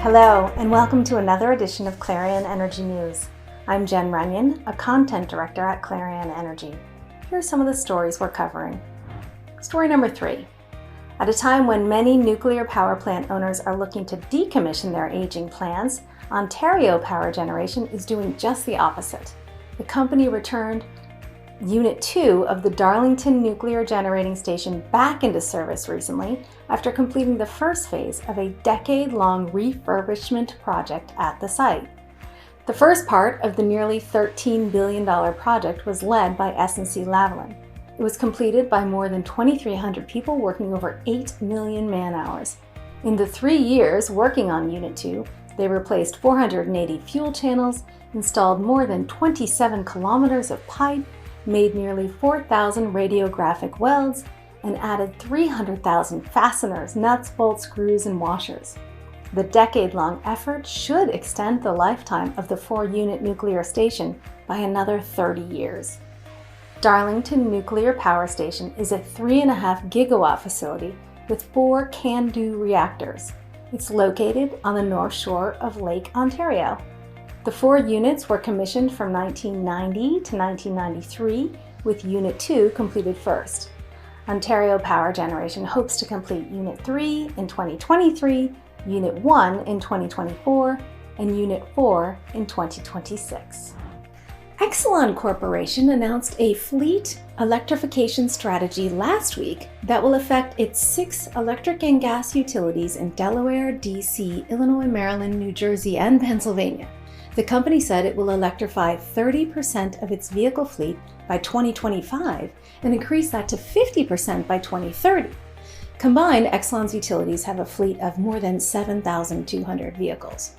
Hello, and welcome to another edition of Clarion Energy News. I'm Jen Runyon, a content director at Clarion Energy. Here are some of the stories we're covering. Story number 3. At a time when many nuclear power plant owners are looking to decommission their aging plants, Ontario Power Generation is doing just the opposite. The company returned Unit 2 of the Darlington nuclear generating station back into service recently after completing the first phase of a decade-long refurbishment project at the site. The first part of the nearly $13 billion project was led by SNC-Lavalin. It was completed by more than 2,300 people working over 8 million man-hours. In the 3 years working on Unit 2, they replaced 480 fuel channels, installed more than 27 kilometers of pipe, made nearly 4,000 radiographic welds, and added 300,000 fasteners, nuts, bolts, screws, and washers. The decade-long effort should extend the lifetime of the 4-unit nuclear station by another 30 years. Darlington Nuclear Power Station is a 3.5 gigawatt facility with 4 CANDU reactors. It's located on the north shore of Lake Ontario. The 4 units were commissioned from 1990 to 1993, with Unit 2 completed first. Ontario Power Generation hopes to complete Unit 3 in 2023, Unit 1 in 2024, and Unit 4 in 2026. Exelon Corporation announced a fleet electrification strategy last week that will affect its 6 electric and gas utilities in Delaware, DC, Illinois, Maryland, New Jersey, and Pennsylvania. The company said it will electrify 30% of its vehicle fleet by 2025 and increase that to 50% by 2030. Combined, Exelon's utilities have a fleet of more than 7,200 vehicles.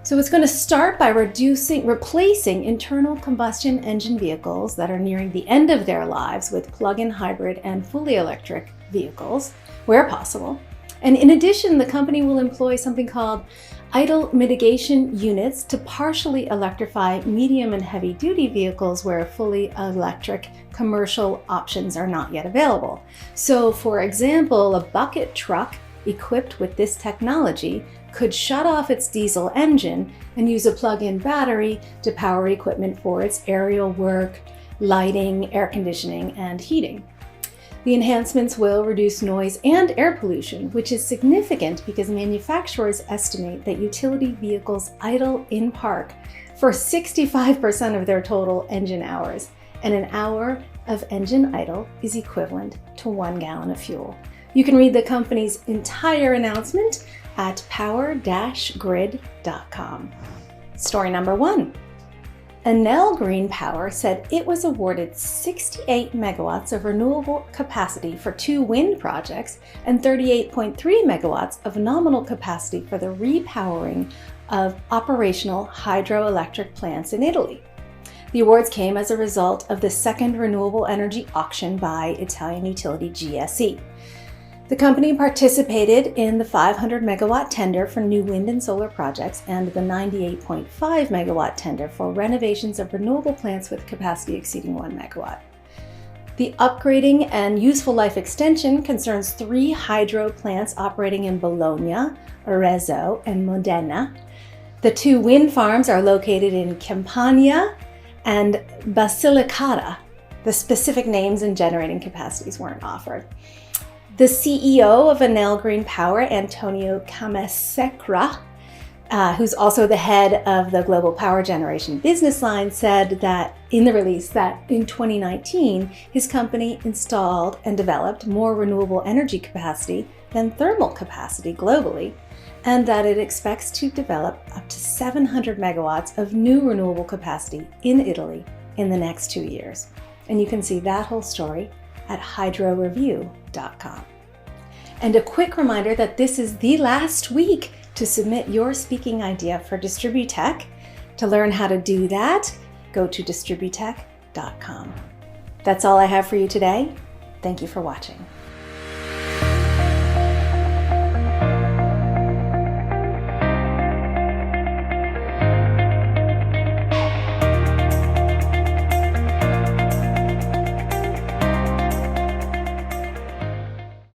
So it's going to start by replacing internal combustion engine vehicles that are nearing the end of their lives with plug-in hybrid and fully electric vehicles, where possible. And in addition, the company will employ something called idle mitigation units to partially electrify medium and heavy duty vehicles where fully electric commercial options are not yet available. So for example, a bucket truck equipped with this technology could shut off its diesel engine and use a plug-in battery to power equipment for its aerial work, lighting, air conditioning, and heating. The enhancements will reduce noise and air pollution, which is significant because manufacturers estimate that utility vehicles idle in park for 65% of their total engine hours, and an hour of engine idle is equivalent to 1 gallon of fuel. You can read the company's entire announcement at power-grid.com. Story number 1. Enel Green Power said it was awarded 68 megawatts of renewable capacity for 2 wind projects and 38.3 megawatts of nominal capacity for the repowering of operational hydroelectric plants in Italy. The awards came as a result of the second renewable energy auction by Italian utility GSE. The company participated in the 500 megawatt tender for new wind and solar projects and the 98.5 megawatt tender for renovations of renewable plants with capacity exceeding 1 megawatt. The upgrading and useful life extension concerns 3 hydro plants operating in Bologna, Arezzo, and Modena. The 2 wind farms are located in Campania and Basilicata. The specific names and generating capacities weren't offered. The CEO of Enel Green Power, Antonio Camasecra, who's also the head of the Global Power Generation business line, said that in the release that in 2019, his company installed and developed more renewable energy capacity than thermal capacity globally, and that it expects to develop up to 700 megawatts of new renewable capacity in Italy in the next 2 years. And you can see that whole story at hydrorew.com. And a quick reminder that this is the last week to submit your speaking idea for Distributech. To learn how to do that, go to distributech.com. That's all I have for you today. Thank you for watching.